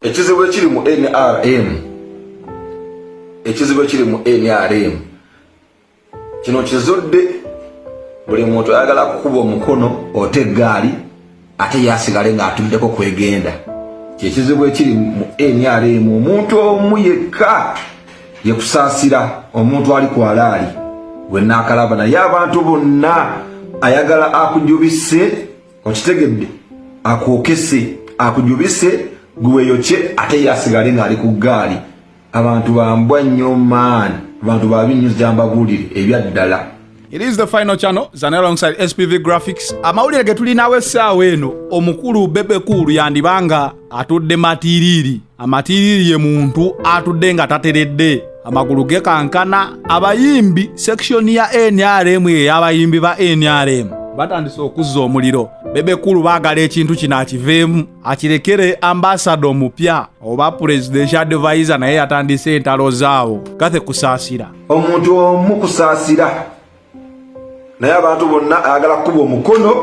Ekizibu ekiri mu NRM, ekizibu ekiri mu NRM kino kizudde buli muntu ayagala kukuba omukono ote eggaali ate yasigale ng'atuddeko kwegenda. Kyekizibu ekiri mu NRM, omuntu omu yekka ye kusaasira, omuntu ali ku alaali gwenna akalaba, naye abantu bonna ayagala akujubise, okitegedde, akwokese, akujubise guweyokye ate yasigale ng'ali ku ggaali. Abantu bambwa nnyo maani, abantu babinyuzi jambabuulire ebyaddala. It is the final channel, Zane alongside SPV Graphics. Amawulire ge tulinawo essaawa eno, omukulu Bebe Cool yandibanga atudde matiriri. Amatiriri ye muntu atudde nga tateredde, amagulu ge kankana. Abayimbi section ya NRM y'abayimbi ba NRM batandise okuzza omuliro. Bebe Cool baagala ekintu kino akiveemu, akirekere ambassador omupya oba presidential advisor naye yatandise entalo zaawo. Gathe kusaasira. Omuntu omu kusaasira, naye abantu bonna ayagala kuba omukono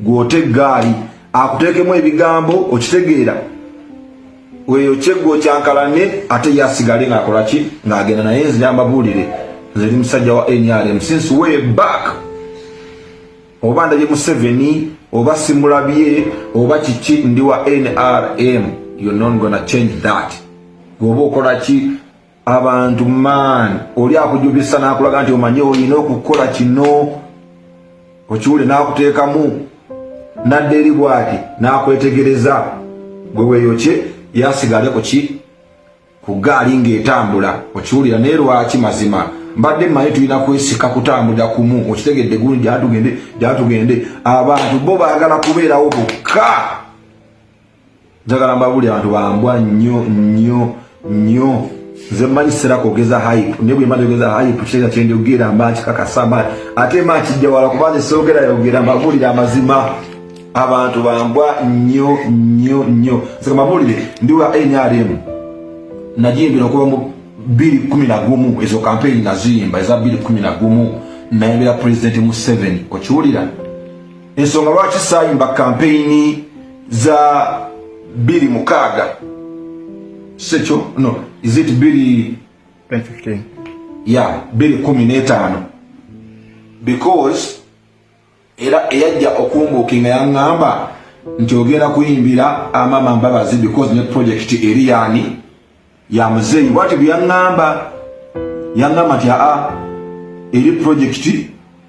gwote eggaali akuteekemu ebigambo, okitegeera, weeyokye gw'okyankalane ate yasigale ng'akola ki, ng'agenda. Naye nzira mbabuulire, nze ndi musajja wa NRM since way back. Oba ndabye Museveni oba simulabye oba kiki, ndi wa NRM. You're not gonna change that. Gwoba okola ki, abantu man oli akujubisa n'akulaga nti omanye olina okukola kino, okiwule n'akuteekamu nadde eri bw'ati n'akwetegereza, gwe weeyokye yasigaleko ki ku ggaali ng'etambula, okiwulira. Naye lwaki mazima mbadde mmanyi tulina kwesika kutambulira kumu, okitegedde gundi gyatugende. Abantu bo baagala kubeerawo bokka. Njagala mbabuulire abantu bambwa nnyo. Nze mmanyi kiseera kogeza hype, naye bwe mmanyi ogeza hype kiseera kye njogera mba nkikakasa maanyi, ate mba nkijja wala kuba nze soogera yogera, mbabuulire amazima. Abantu bambwa nnyo. Nze mbabuulire ndi wa NRM, nagiyimbira okuva mu 2011, ezo campaign naziyimba eza 2011, nayimbira President Museveni, okiwulira. Ensonga lwaki saayimba campaign za 2006 sekyo, no, is it 2015? Yeah, 2015. Because era eyajja okumbuukinga yaŋŋamba nti ogenda kuyimbira Amama Mbabazi because ne project eri yani ya muzeeyi. Bwati byaŋŋamba nti eri project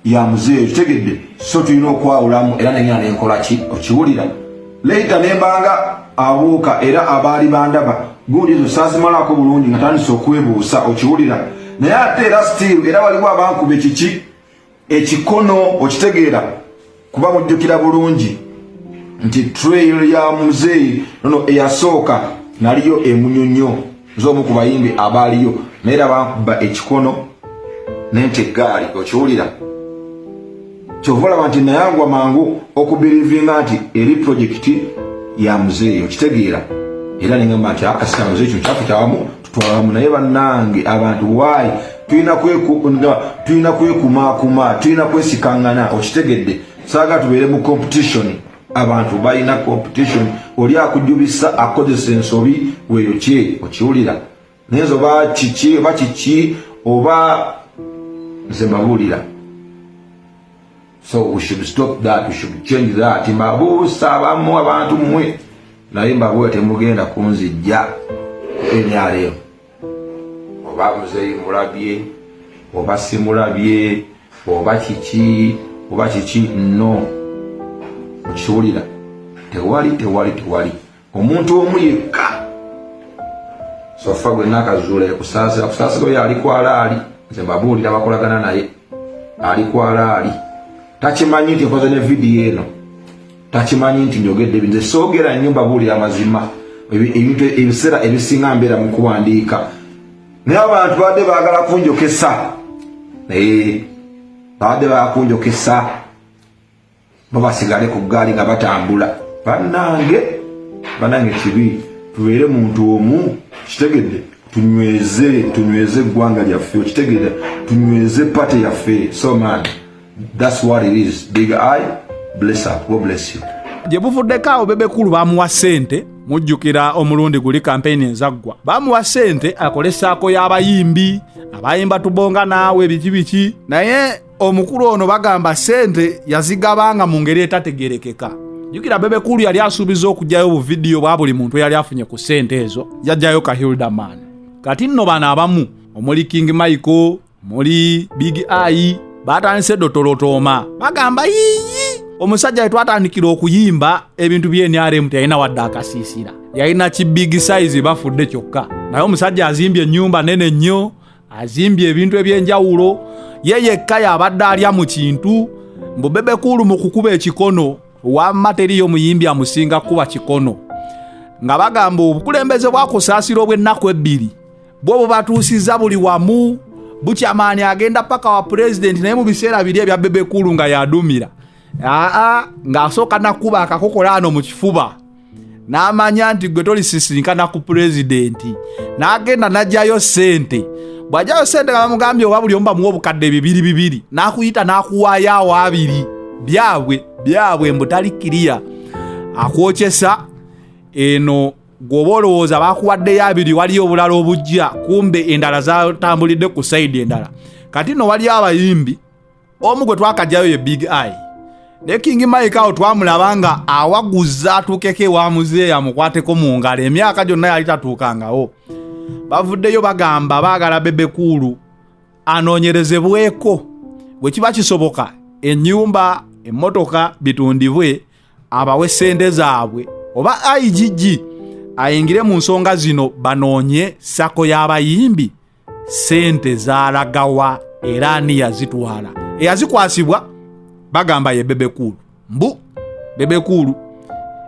ya muzeeyi, kitegedde, so tulina okwawulamu era nengena nenkola ki, okiwulira. Later nembanga abuuka era abaali bandaba gundi ezo saazimalako bulungi nga tandise okwebuusa, okiwulira. Naye ate era still era waliwo abankuba ekiki ekikono, okitegeera, kuba mujjukira bulungi nti trail ya muzeeyi nono eyasooka naliyo emunyonyo z'omu ku bayimbi abaaliyo, naye era bankuba ekikono nente eggaali, okiwulira. Kyova olaba nti nayangwa mangu okubirivinga nti eri projekiti ya muzeeyi, okitegeera. Era nengamba nti akasita muzeeyi kino kyakutawamu tutwalamu. Naye bannange abantu waayi tulina kwekumaakuma, tulina kwesikangana, okitegedde. Saaga tubeere mu competition, abantu balina competition. Oli akujubisa akozesa ensobi weeyokye, okiwulira. Naye nze oba kiki oba nze mbabuulira. So we should stop that, we should change that. Mbabuusa abamu abantu mmwe, naye mbabuulira temugenda kunzijja NRM. Oba muzeeyi mulabye oba simulabye oba kiki no, okiwulira. Tewali omuntu omu yekka. Sofa gwe nakazuula kusaasira oyo ali ku alaali. Nze mbabuulira bakolagana naye ali ku alaali. Takimanyi nti nkoze ne video eno, takimanyi nti njogedde ebintu. Nze soogera nnyo, mbabuulira amazima. Ebintu ebiseera ebisinga mbeera mu kuwandiika, naye abantu badde baagala kunjokesa. Badde bakunjokesa bo basigale ku ggaali nga batambula. Bannange kibi, tubeere muntu omu, kitegedde, tunyweze eggwanga lyaffe, okitegedde, tunyweze pate yaffe. So man, that's what it is. Big I, bless up, God bless you. Gye buvuddeko awo Bebe Cool bamuwa ssente mujjukira omulundi guli campaign ezaggwa bamuwa sente akole saako y'abayimbi abayimba tubonga naawe biki naye omukulu ono bagamba sente yazigabanga mu ngeri etategerekeka. Jukira Bebe Cool yali asuubiza okujjayo bu video bwa buli muntu yali afunye ku sente ezo yajjayo ka Hildaman. Kati nno bana abamu omuli King Michael muli Big Eye batandise dotolotoma bagamba yiyi omusajja twatandikira okuyimba ebintu bye NRM tayina wadde akasiisira yalina ki big size bafudde kyokka naye omusajja azimbye ennyumba nene nnyo azimbye ebintu ebyenjawulo yekka yabadde alya mu kintu mbu Bebe Cool mu kukuba ekikono wa materiyo muyimbi amusinga kuba kikono nga bagamba obukulembeze bwakusaasira obw'ennaku ebbiri bwo batuusiza buli wamu bukyamaani agenda paka wa president naye mu biseera biri ebya Bebe Cool nga yadumira ng'asooka nakuba akakokolano mu kifuba n'amanya nti gwe tolisisinkana ku pulezidenti n'agenda n'ajjayo sente bw'ajjayo sente nga bamugambye oba buli omu bamuwa obukadde 200 n'akuyita n'akuwaayo awo 2 byabwe mbutali kiriya akwokyesa eno gwoba olowooza bakuwaddeyo 2 waliyo obulala obujja kumbe endala zatambulidde ku sayidi endala. Kati nno waliyo abayimbi omu gwe twakajjayo ye Big Eye ne King Michael twamulaba nga awaguza atuukeko ewa muzeeyi amukwateko mu ngalo emyaka gyonna yali tatuukangawo. Bavuddeyo bagamba baagala Bebe Cool anoonyerezebweko bwe kiba kisoboka ennyumba emmotoka bitundibwe abawe sente zaabwe oba IGG ayingire mu nsonga zino banoonye sako y'abayimbi sente zaalagawa era ani yazitwala eyazikwasibwa bagamba ye Bebe Cool mbu Bebe Cool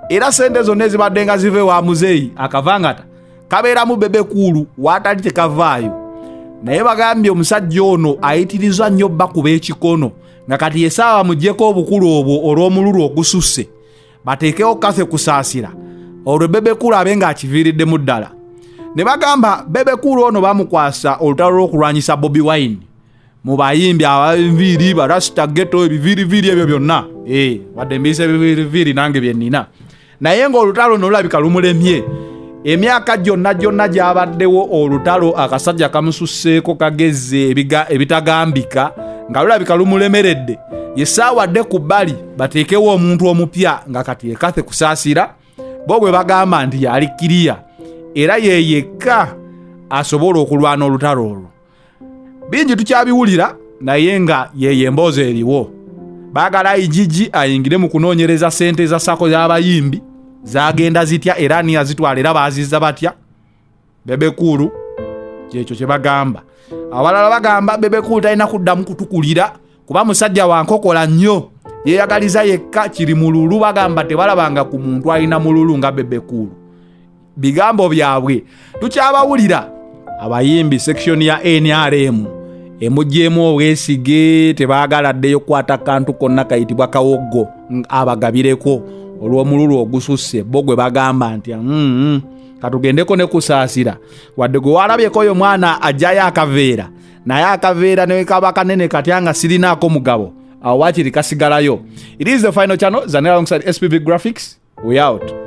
era sente zonna ezibadde nga zive wa muzeeyi akavangata kabeera mu Bebe Cool watali tekavaayo naye bagambye omusajja ono ayitirizwa nnyo bakuba ekikono nga kati yesaawa muggyeko obukulu obwo olw'omululu ogususse bateekewo kafe kusaasira olwo Bebe Cool abe ng'akiviiriddemu ddala. Ne bagamba Bebe Cool ono bamukwasa olutalo lw'okulwanyisa Bobi Wine mu bayimbi abaviiri barasita ghetto ebiviiriviiri ebyo byonna wadde mbiyise ebiviiriviiri nange bye nnina naye ng'olutalo nolulabika lumulemye emyaka gyonna gyabaddewo olutalo akasajja kamususseeko kagezze ebitagambika nga lulabika lumulemeredde yesaawadde ku bbali bateekewo omuntu omupya nga kati ekathe kusaasira bo bwe bagamba nti yali kiriya era yekka asobola okulwana olutalo olwo. Bingi tukyabiwulira naye nga yeye emboozi eriwo baagala IGG ayingire mu kunoonyereza sente za sako y'abayimbi zagenda zitya era ani yazitwala era baazizza batya. Bebe Cool kyekyo kye bagamba. Abalala bagamba Bebe Cool talina kuddamu kutukulira kuba musajja wankokola nnyo yeeyagaliza yekka kiri mululu bagamba tebalabanga ku muntu alina mululu nga Bebe Cool. Bigambo byabwe tukyabawulira abayimbi section ya NRM emujjeemu obwesige tebaagala ddeyo kwata kantu konna kayitibwa kawoggo abagabireko olw'omululu ogususse bo gwe bagamba nti katugendeko ne kusaasira wadde gwe walabyeko oyo mwana ajjayo akaveera naye akaveera ne kaba kanene katya nga sirinaako mugabo awo wakiri kasigalayo. It is the final channel Zanera alongside SPV Graphics. We out.